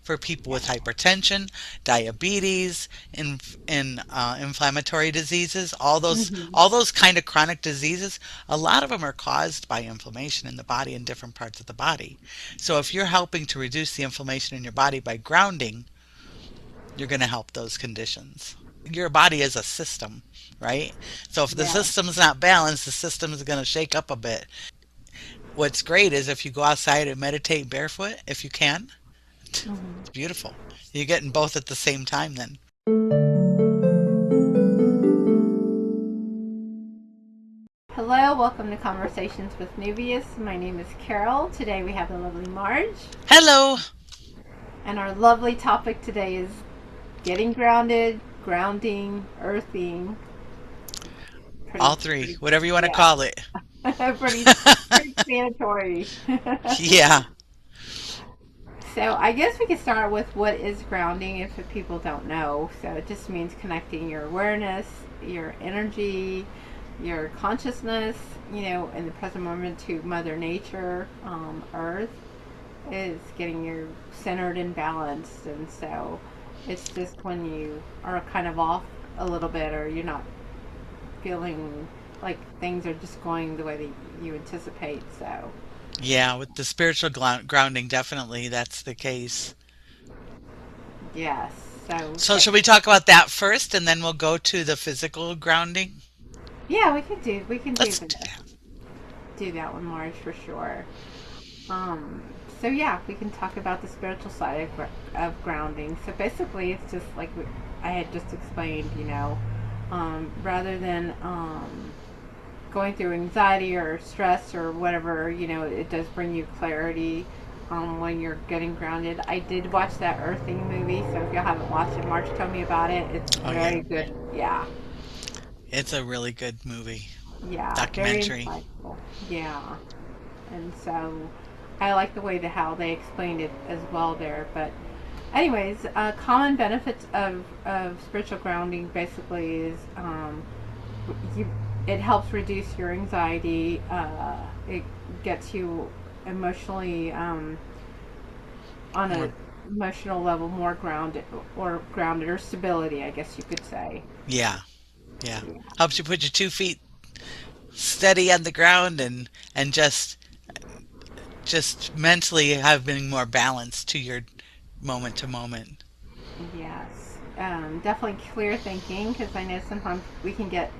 for people with Yeah. hypertension, diabetes, inflammatory diseases, Hmm. all those kind of chronic diseases. A lot of them are caused by inflammation in the body in different parts of the body. So if you're helping to reduce the inflammation in your body by grounding, you're going to help those conditions. Your body is a system, right? So if the Yeah. system's not balanced, the system is going to shake up a bit. What's great is if you go outside and meditate barefoot, if you can, Hmm. it's beautiful. You're getting both at the same time then. Hello, welcome to Conversations with Neuvias. My name is Carol. Today we have the lovely Marge. Hello. And our lovely topic today is getting grounded, grounding, earthing. All three, Pretty, whatever you want to yeah, call it. pretty explanatory. Yeah. So I guess we could start with what is grounding if people don't know. So it just means connecting your awareness, your energy, your consciousness, in the present moment to Mother Nature, Earth, is getting you centered and balanced. And so it's just when you are kind of off a little bit or you're not feeling like things are just going the way that you anticipate. So, Yeah, with the spiritual grounding, definitely that's the case. yes. So, So, should we talk about that first and then we'll go to the physical grounding? yeah, we can Let's do that. do that one, Marge, for sure. Um, so yeah, we can talk about the spiritual side of grounding. So basically, it's just like I had just explained. Rather than going through anxiety or stress or whatever, it does bring you clarity. When you're getting grounded, I did watch that Earthing movie. So if y'all haven't watched it, March told me about it. It's Oh, yeah. very good. Yeah, It's a really good movie, yeah, very documentary. insightful. Yeah, and so I like the way how they explained it as well there. But anyways, common benefits of spiritual grounding basically is you it helps reduce your anxiety. It gets you emotionally on More, a emotional level more grounded or stability, I guess you could say. yeah, yeah. Yeah. Helps you put your 2 feet steady on the ground and just mentally having more balance to your moment to moment. Yes, definitely clear thinking because I know sometimes we can get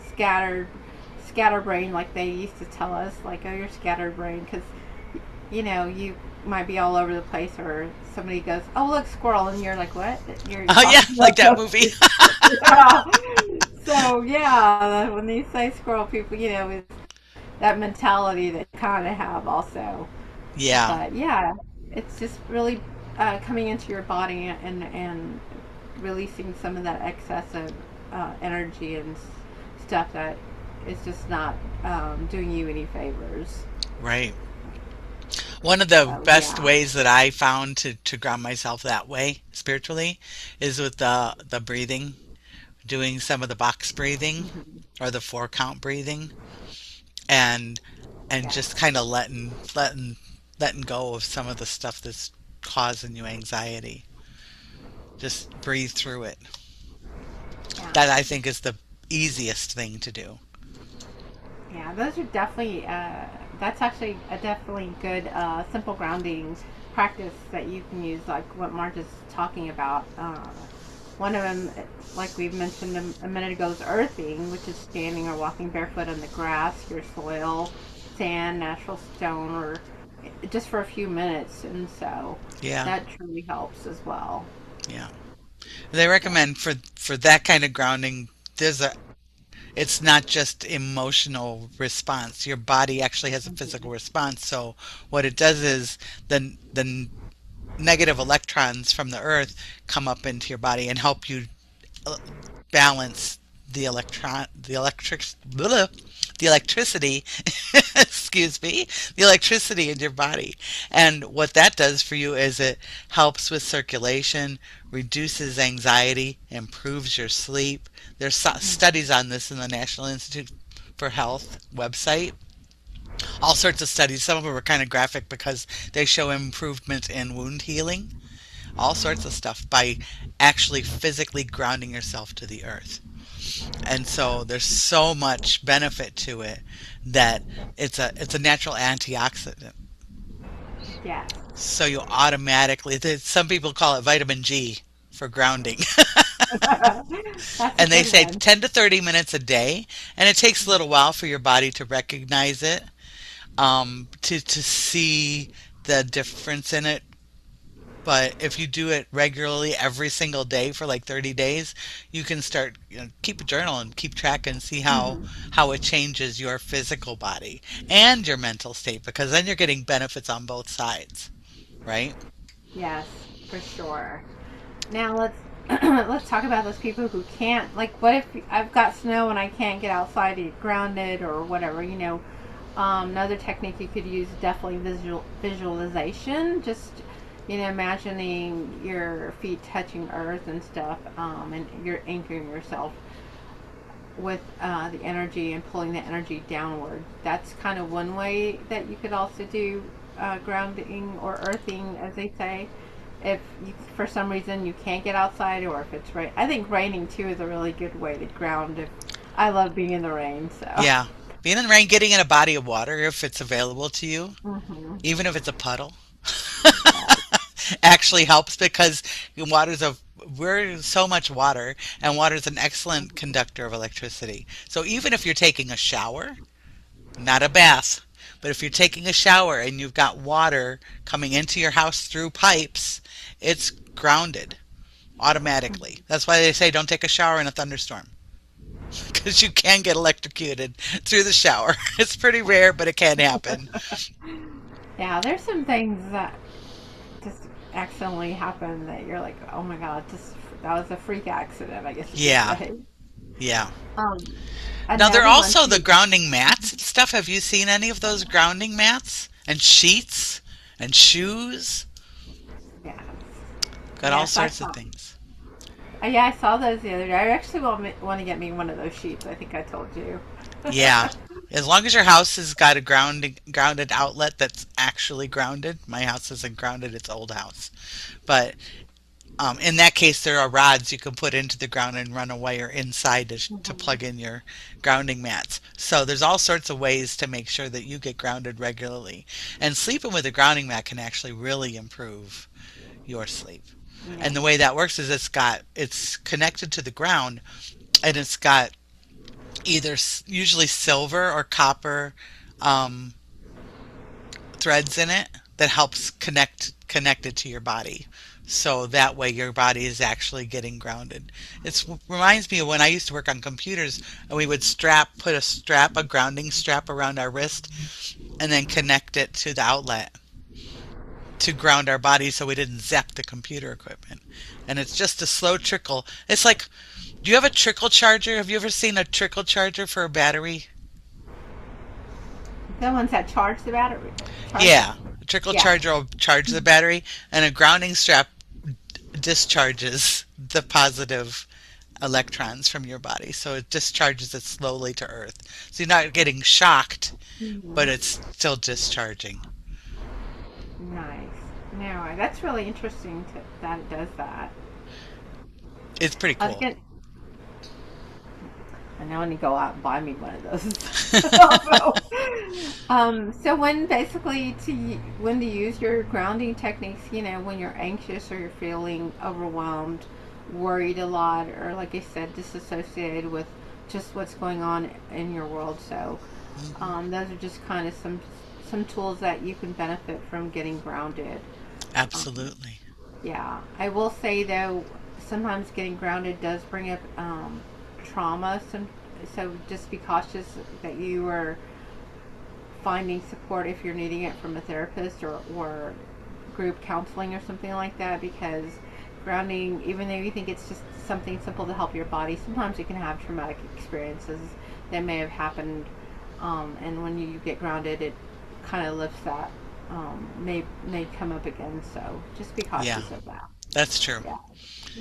scattered, scatterbrain like they used to tell us, like, oh, you're scatterbrain because you might be all over the place, or somebody goes, oh, look, squirrel, and you're like, what? You're Oh yeah, talking like about that movie. something. Yeah. So yeah, when they say squirrel, people, it's that mentality that you kind of have also. Yeah, But yeah, it's just really coming into your body and releasing some of that excessive energy and stuff that is just not doing you any favors. right. One of the So best yeah. ways that I found to ground myself that way spiritually is with the breathing, doing some of the box breathing Hmm. or the 4 count breathing, and just Yes. kind of letting go of some of the stuff that's causing you anxiety. Just breathe through it. Yeah. That I think is the easiest thing to do. Yeah. Those are definitely. That's actually a definitely good simple grounding practice that you can use, like what Marge is talking about. One of them, like we mentioned a minute ago, is earthing, which is standing or walking barefoot on the grass, your soil, sand, natural stone, or just for a few minutes. And so Yeah, that truly helps as well. yeah. They So, recommend for that kind of grounding. There's a It's not just emotional response. Your body actually has a physical mhm. response. So what it does is the negative electrons from the earth come up into your body and help you uh, balance the electricity excuse me, the electricity in your body. And what that does for you is it helps with circulation, reduces anxiety, improves your sleep. There's studies on this in the National Institute for Health website. All sorts of studies. Some of them are kind of graphic because they show improvement in wound healing, all sorts of stuff by actually physically grounding yourself to the earth. And so there's so much benefit to it that it's a natural antioxidant. Yes. So you automatically, some people call it vitamin G for grounding. That's a And they good say one. 10 to 30 minutes a day. And it takes a little while for your body to recognize it, to see the difference in it. But if you do it regularly every single day for like 30 days, you can start, keep a journal and keep track and see Mhm. how it changes your physical body and your mental state, because then you're getting benefits on both sides, right? Yes, for sure. Now let's let's talk about those people who can't. Like, what if I've got snow and I can't get outside to get grounded or whatever? Another technique you could use is definitely visualization. Just imagining your feet touching earth and stuff, and you're anchoring yourself with the energy and pulling the energy downward. That's kind of one way that you could also do grounding or earthing, as they say. If you, for some reason you can't get outside, or if it's rain, I think raining too is a really good way to ground. If I love being in the rain, so. Yeah. Being in the rain, getting in a body of water if it's available to you, Hmm. even if it's a puddle, Right. actually helps because water's a we're so much water, and water is an excellent conductor of electricity. So even if you're taking a shower, not a bath, but if you're taking a shower and you've got water coming into your house through pipes, it's grounded automatically. That's why they say don't take a shower in a thunderstorm, because you can get electrocuted through the shower. It's pretty rare, but it can happen. Yeah, there's some things that just accidentally happen that you're like, oh my god, just that was a freak accident, I guess you could Yeah, say. yeah. Um, Now there are Another one also the too. grounding mats and stuff. Have you seen any of those grounding mats and sheets and shoes? Yes. Got all Yes, I sorts of saw. things. Yeah, I saw those the other day. I actually want to get me one of those sheets. I think I told you. Yeah. As long as your house has got a grounded outlet that's actually grounded. My house isn't grounded, it's old house. But in that case, there are rods you can put into the ground and run a wire inside to Mhm. plug in your grounding mats. So there's all sorts of ways to make sure that you get grounded regularly. And sleeping with a grounding mat can actually really improve your sleep. And Yes. the way that works is it's connected to the ground, and it's got either usually silver or copper um, threads in it that helps connect it to your body. So that way your body is actually getting grounded. It reminds me of when I used to work on computers and we would put a grounding strap around our wrist and then connect it to the outlet to ground our body so we didn't zap the computer equipment. And it's just a slow trickle. It's like, do you have a trickle charger? Have you ever seen a trickle charger for a battery? The ones that charge the battery, charge it. Yeah, a trickle Yeah. charger will charge the battery, and a grounding strap discharges the positive electrons from your body. So it discharges it slowly to Earth. So you're not getting shocked, but Mhm. it's still discharging. Nice. No, that's really interesting that it does that. It's pretty I was cool. gonna. I know I need to go out and buy me one of those. Also, so when to use your grounding techniques, when you're anxious or you're feeling overwhelmed, worried a lot, or like I said, disassociated with just what's going on in your world. So Hmm. those are just kind of some tools that you can benefit from getting grounded. Um, Absolutely. yeah, I will say though, sometimes getting grounded does bring up trauma. So just be cautious that you are finding support if you're needing it from a therapist or group counseling or something like that, because grounding, even though you think it's just something simple to help your body, sometimes you can have traumatic experiences that may have happened, and when you get grounded, it kind of lifts that. May come up again, so just be Yeah, cautious of that. that's true. Yeah,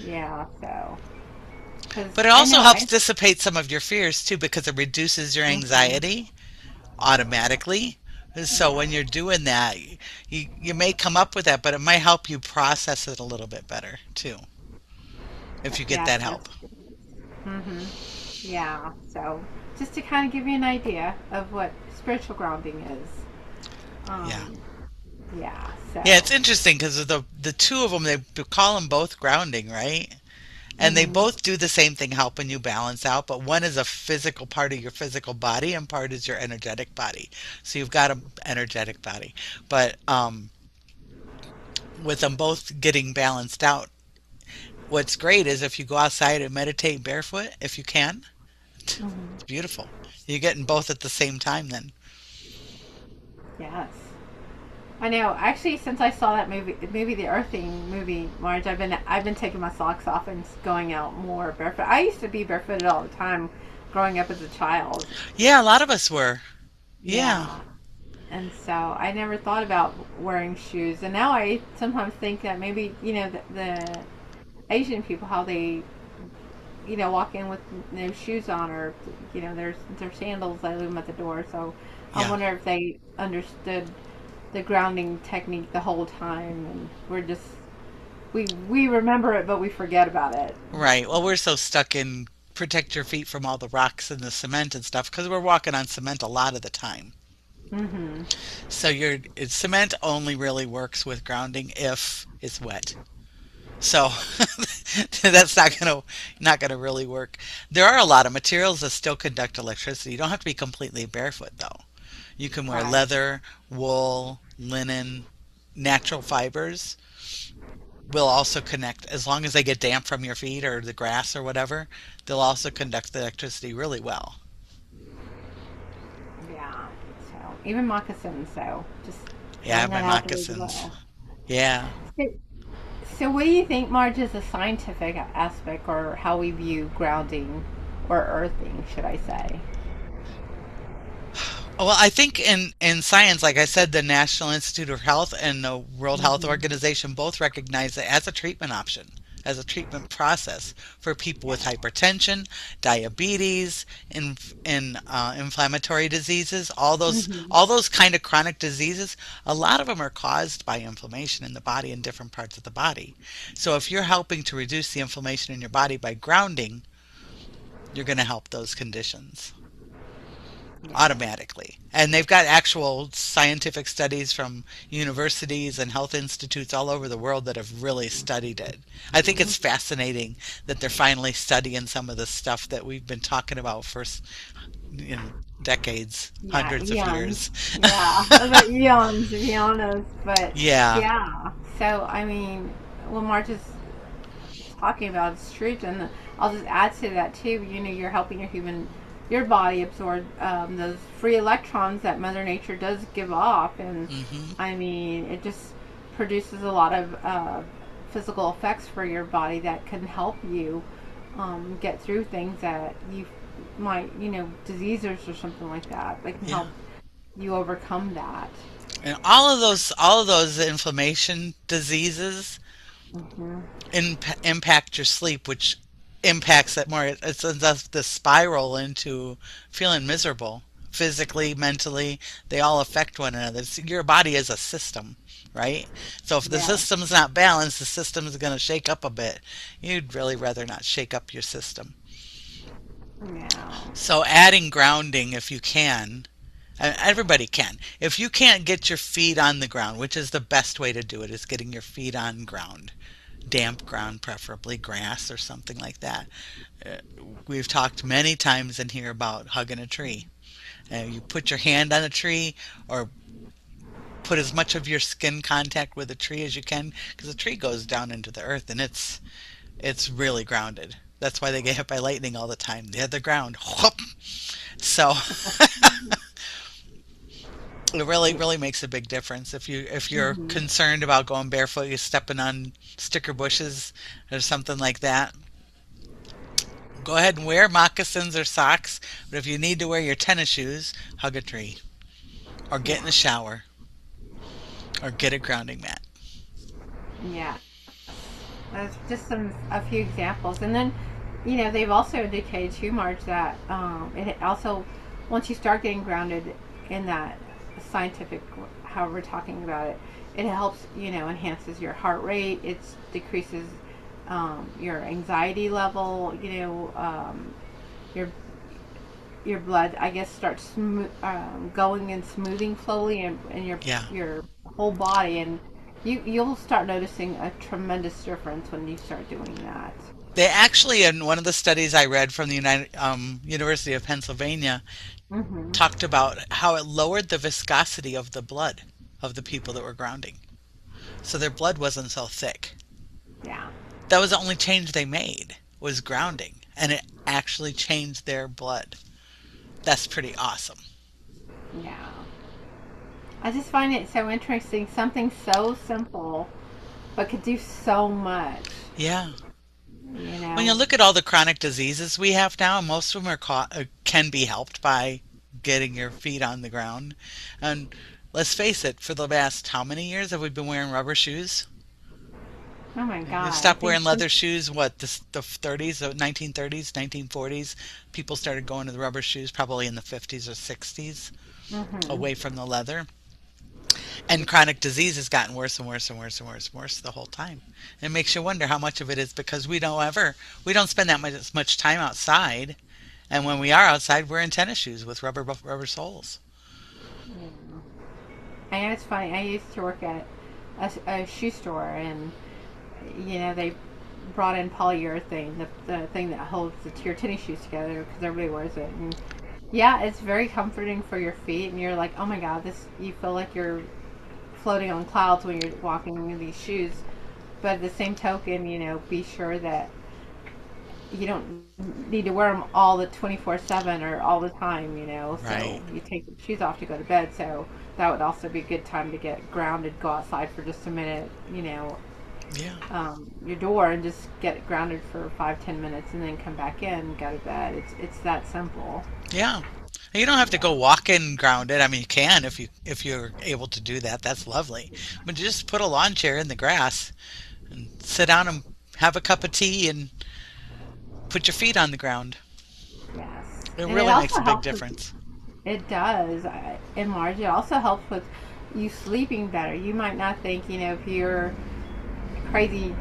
yeah. So, because But it I also know helps I. dissipate some of your fears too because it reduces your Mhm. anxiety automatically. So when Yeah. you're doing that, you may come up with that, but it might help you process it a little bit better too, if you get Yes, that help. that's true. Mm-hmm. Yeah. So just to kind of give you an idea of what spiritual grounding is. Yeah. Um, yeah. Yeah, it's So. interesting because the two of them, they call them both grounding, right? And they Mm-hmm. both do the same thing, helping you balance out, but one is a physical part of your physical body and part is your energetic body. So you've got an energetic body. But with them both getting balanced out, what's great is if you go outside and meditate barefoot, if you can, Mm-hmm. it's beautiful. You're getting both at the same time then. Yes. I know. Actually, since I saw that movie The Earthing movie, Marge, I've been taking my socks off and going out more barefoot. I used to be barefooted all the time, growing up as a child. Yeah, a lot of us were. Yeah. Yeah, and so I never thought about wearing shoes. And now I sometimes think that maybe the Asian people, how they walk in with no shoes on, or their sandals. I leave them at the door. So I Yeah. wonder if they understood the grounding technique the whole time, and we remember it, but we forget about it. Right. Well, we're so stuck in protect your feet from all the rocks and the cement and stuff because we're walking on cement a lot of the time. Mm-hmm. So cement only really works with grounding if it's wet. So that's not gonna really work. There are a lot of materials that still conduct electricity. You don't have to be completely barefoot though. You can wear Right. leather, wool, linen, natural fibers will also connect as long as they get damp from your feet or the grass or whatever. They'll also conduct the electricity really well. Yeah. So even moccasins. So just Yeah, I throwing have my that out there as moccasins. well. Yeah. So, so what do you think, Marge, is the scientific aspect, or how we view grounding or earthing, should I say? Well, I think in science, like I said, the National Institute of Health and the World Health Mm-hmm. Organization both recognize it as a treatment option, as a treatment process for people Yeah. with hypertension, diabetes, inflammatory diseases, Mm-hmm. all those kind of chronic diseases. A lot of them are caused by inflammation in the body in different parts of the body. So if you're helping to reduce the inflammation in your body by grounding, you're going to help those conditions Yeah. automatically. And they've got actual scientific studies from universities and health institutes all over the world that have really studied it. I think it's fascinating that they're finally studying some of the stuff that we've been talking about for decades, Yeah, hundreds of eons. years. Yeah, about eons, to be honest. But Yeah, yeah, so I mean, what March is talking about is truth, and I'll just add to that too. You're helping your body absorb those free electrons that Mother Nature does give off, and hmm, I mean, it just produces a lot of physical effects for your body that can help you get through things that you might, diseases or something like that. They can yeah. help you overcome that. And all of those inflammation diseases Hmm. impact your sleep, which impacts that more. It's the spiral into feeling miserable physically, mentally. They all affect one another. Your body is a system, right? So if the Yeah. system's not balanced, the system is going to shake up a bit. You'd really rather not shake up your system. Yeah. So adding grounding if you can. Everybody can. If you can't get your feet on the ground, which is the best way to do it, is getting your feet on ground, damp ground, preferably grass or something like that. Uh, we've talked many times in here about hugging a tree. You put your hand on a tree or put as much of your skin contact with a tree as you can because a tree goes down into the earth and it's really grounded. That's why they get hit by lightning all the time. They hit the ground. Whoop. So it really makes a big difference. If you're Hmm. concerned about going barefoot, you're stepping on sticker bushes or something like that, go ahead and wear moccasins or socks, but if you need to wear your tennis shoes, hug a tree or get in Yeah. the shower or get a grounding mat. Yeah. That's just a few examples, and then they've also indicated too, Marge, that it also, once you start getting grounded in that scientific, how we're talking about it, it helps, enhances your heart rate. It decreases your anxiety level. Your your blood, I guess, starts going and smoothing slowly, and Yeah. your whole body, and you'll start noticing a tremendous difference when you start doing that. They actually, in one of the studies I read from the University of Pennsylvania, Hmm. talked about how it lowered the viscosity of the blood of the people that were grounding. So their blood wasn't so thick. Yeah. That was the only change they made, was grounding, and it actually changed their blood. That's pretty awesome. Yeah. I just find it so interesting. Something so simple, but could do so much. Yeah. You When you know. look at all the chronic diseases we have now, most of them can be helped by getting your feet on the ground. And let's face it, for the last how many years have we been wearing rubber shoes? Oh my You God. I stopped think. wearing leather shoes, what, the 30s, the 1930s, 1940s? People started going to the rubber shoes probably in the 50s or 60s, Hmm. away from the leather. And chronic disease has gotten worse and worse and worse and worse and worse the whole time. And it makes you wonder how much of it is because we don't spend that much time outside. And when we are outside, we're in tennis shoes with rubber soles. Yeah. I know it's funny. I used to work at a shoe store, and they brought in polyurethane, the thing that holds your tennis shoes together because everybody wears it. And yeah, it's very comforting for your feet, and you're like, oh my God, this you feel like you're floating on clouds when you're walking in these shoes. But at the same token, be sure that you don't need to wear them all the 24/7 or all the time. So Right. you take the shoes off to go to bed. So that would also be a good time to get grounded, go outside for just a minute, Yeah. your door, and just get grounded for 5-10 minutes, and then come back in and go to bed. It's that simple. Yeah. You don't have to go Yeah. walking grounded. I mean, you can if you're able to do that. That's lovely. But you just put a lawn chair in the grass and sit down and have a cup of tea and put your feet on the ground. Yes. It And it really makes also a big helps with, difference. it does, in March, it also helps with you sleeping better. You might not think, if you're a crazy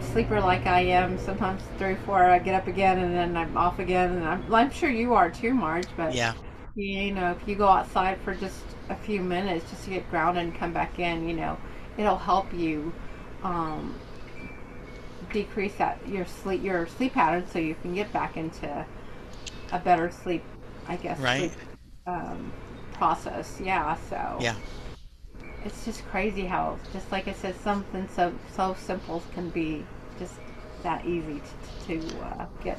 sleeper like I am, sometimes 3 or 4, I get up again and then I'm off again. And I'm sure you are too, Marge, but Yeah. if you go outside for just a few minutes just to get grounded and come back in, it'll help you um, decrease your sleep pattern so you can get back into a better sleep, I guess, Right. sleep um, process. Yeah, so Yeah. it's just crazy how, just like I said, something so simple can be just that easy to get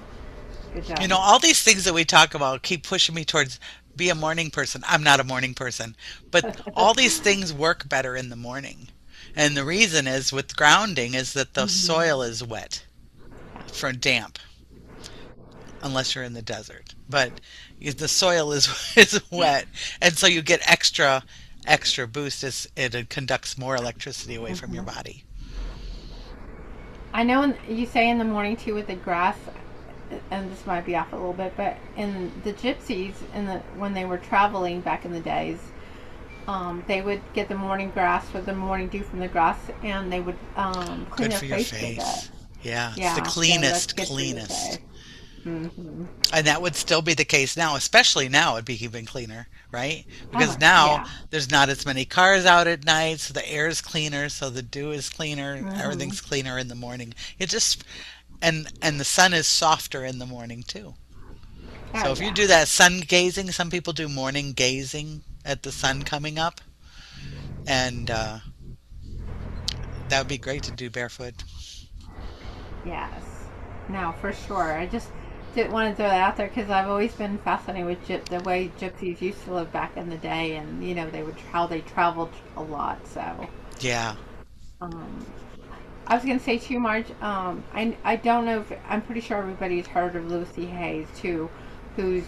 You know, done. all these things that we talk about keep pushing me towards be a morning person. I'm not a morning person, but all these things work better in the morning. And the reason is with grounding is that the Hmm. soil is wet for damp, unless you're in the desert. But the soil is is wet, and so you get extra boost as it conducts more electricity away from your Hmm. body. I know you say in the morning too with the grass, and this might be off a little bit, but in the gypsies, when they were traveling back in the days, they would get the morning grass with the morning dew from the grass, and they would clean Good their for your face with it. face. Yeah, it's the Yeah, so that's cleanest, good for your cleanest. face. Hmm. And that would still be the case now, especially now it'd be even cleaner, right? Oh Because my, now yeah. there's not as many cars out at night, so the air is cleaner, so the dew is cleaner, Hmm. everything's cleaner in the morning. It just and the sun is softer in the morning too. Oh So if you yeah. do that sun gazing, some people do morning gazing at the sun coming up, and that would be great to do barefoot. Yes. No, for sure. I just didn't want to throw that out there because I've always been fascinated with the way gypsies used to live back in the day, and they would how they traveled a lot. So, Yeah. um, I was gonna say too, Marge. I don't know if I'm pretty sure everybody's heard of Lucy Hayes too, who's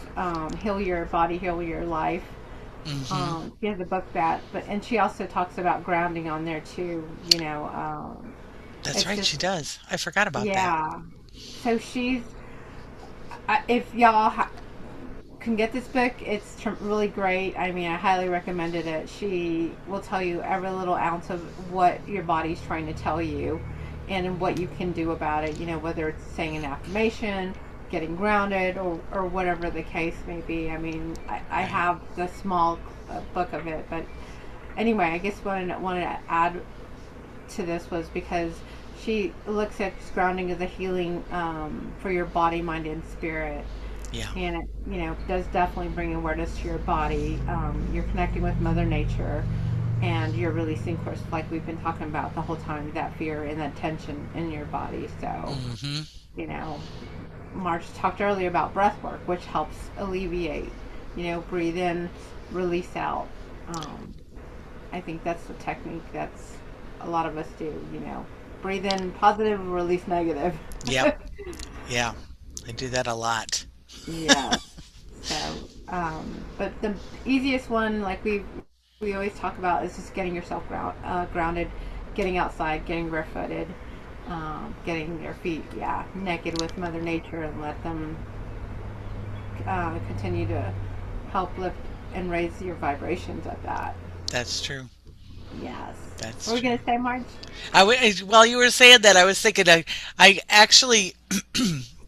Heal Your Body, Heal Your Life. Hmm. She has a book and she also talks about grounding on there too. That's It's right, she just, does. I forgot about that. yeah. So if y'all can get this book. It's really great. I mean, I highly recommended it. She will tell you every little ounce of what your body's trying to tell you and what you can do about it. You know, whether it's saying an affirmation, getting grounded, or whatever the case may be. I mean, I Right. have the small book of it. But anyway, I guess what I wanted to add to this was because she looks at grounding as a healing for your body, mind, and spirit. Yeah. And it, you know, does definitely bring awareness to your body. You're connecting with Mother Nature, and you're releasing, of course, like we've been talking about the whole time, that fear and that tension in your body. So, Hmm. you know, Marge talked earlier about breath work, which helps alleviate. You know, breathe in, release out. Um, I think that's the technique that's a lot of us do. You know, breathe in positive, release negative. Yep. Yeah. I do that a lot. Yes. So, but the easiest one, like we always talk about, is just getting yourself grounded, getting outside, getting barefooted, getting your feet, yeah, naked with Mother Nature, and let them continue to help lift and raise your vibrations of that. That's true. Yes. That's What were we true. gonna say, Marge? While you were saying that, I was thinking, I actually,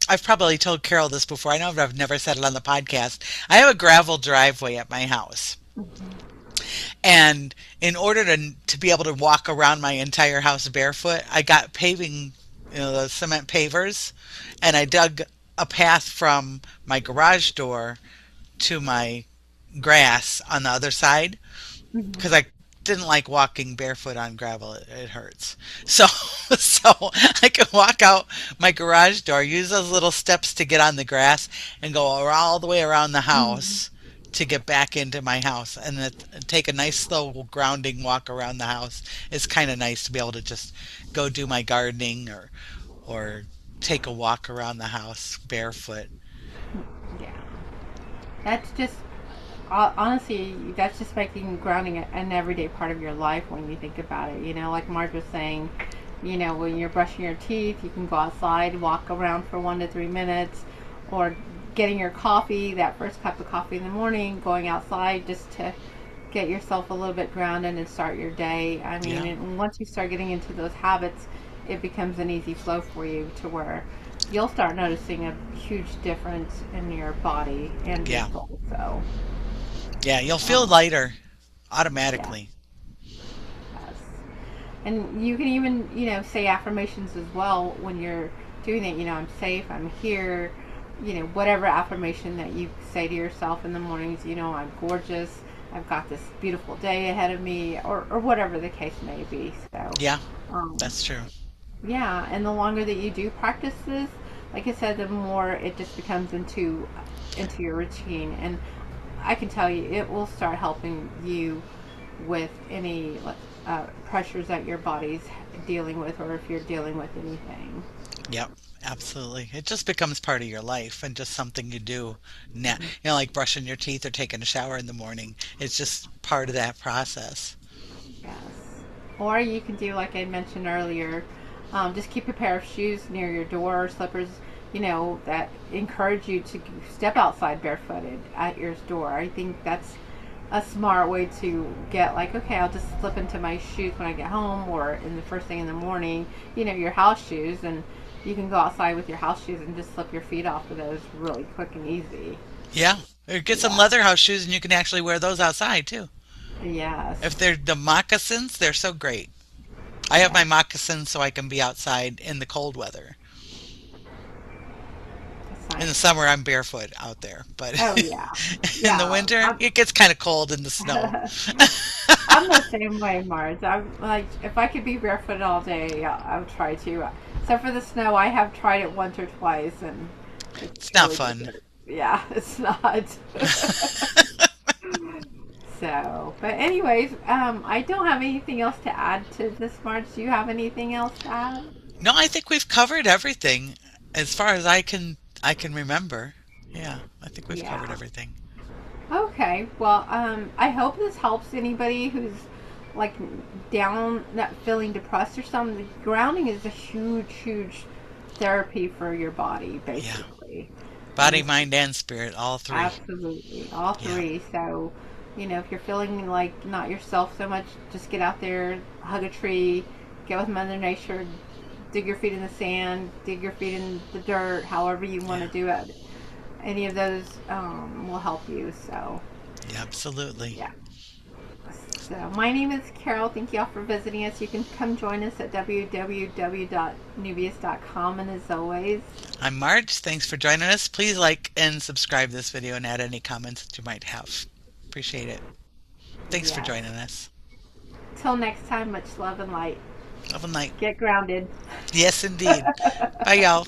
I've probably told Carol this before. I know I've never said it on the podcast. I have a gravel driveway at my house. Hmm. And in order to be able to walk around my entire house barefoot, I got paving, the cement pavers, and I dug a path from my garage door to my grass on the other side because Hmm. I didn't like walking barefoot on gravel. It hurts. So, so I can walk out my garage door, use those little steps to get on the grass, and go all the way around the Hmm. house to get back into my house, and then take a nice slow grounding walk around the house. It's kind of nice to be able to just go do my gardening or take a walk around the house barefoot. Yeah. That's just honestly, that's just making grounding an everyday part of your life when you think about it. You know, like Marge was saying, you know, when you're brushing your teeth, you can go outside, walk around for 1 to 3 minutes, or getting your coffee, that first cup of coffee in the morning, going outside just to get yourself a little bit grounded and start your day. I mean, Yeah, and once you start getting into those habits, it becomes an easy flow for you to where you'll start noticing a huge difference in your body and your yeah, soul. So, yeah. You'll feel um, lighter yeah, automatically. yes. And you can even, you know, say affirmations as well when you're doing it. You know, I'm safe, I'm here, you know, whatever affirmation that you say to yourself in the mornings, you know, I'm gorgeous, I've got this beautiful day ahead of me, or whatever the case may be. So, Yeah, um, that's true. yeah, and the longer that you do practice this, like I said, the more it just becomes into your routine. And I can tell you, it will start helping you with any pressures that your body's dealing with, or if you're dealing with anything. Yep, absolutely. It just becomes part of your life and just something you do. Like brushing your teeth or taking a shower in the morning. It's just part of that process. Yes. Or you can do like I mentioned earlier, just keep a pair of shoes near your door, or slippers, you know, that encourage you to step outside barefooted at your door. I think that's a smart way to get like, okay, I'll just slip into my shoes when I get home, or in the first thing in the morning, you know, your house shoes, and you can go outside with your house shoes and just slip your feet off of those really quick and easy. Yeah. Or get some Yeah. leather house shoes and you can actually wear those outside too. Yes. If they're the moccasins, they're so great. I have my Yeah. moccasins so I can be outside in the cold weather. That's In the nice. summer, I'm barefoot out there, but Oh yeah. in the Yeah. winter, it gets kind of cold in the snow. I'm the same way, Mars. I'm like, if I could be barefoot all day, I would try to. Except for the snow, I have tried it once or twice, and it It's not really fun. doesn't. Yeah, it's not. So, but anyways, I don't have anything else to add to this, March. Do you have anything else to add? No, I think we've covered everything as far as I can remember. Yeah, I think we've covered Yeah. everything. Okay. Well, I hope this helps anybody who's like down, not feeling depressed or something. Grounding is a huge, huge therapy for your body, Yeah, basically. Body, mind, and spirit, all three. Absolutely, all Yeah. three. So, if you're feeling like not yourself so much, just get out there, hug a tree, get with Mother Nature, dig your feet in the sand, dig your feet in the dirt, however you want Yeah. to do it. Any of those will help you. So, Yeah, absolutely. yeah. So, my name is Carol. Thank you all for visiting us. You can come join us at www.neuvias.com. And as always, I'm Marge. Thanks for joining us. Please like and subscribe this video and add any comments that you might have. Appreciate it. Thanks for yes. joining us. Till next time, much love and light. Love and light. Get grounded. Yes, indeed. Bye, y'all.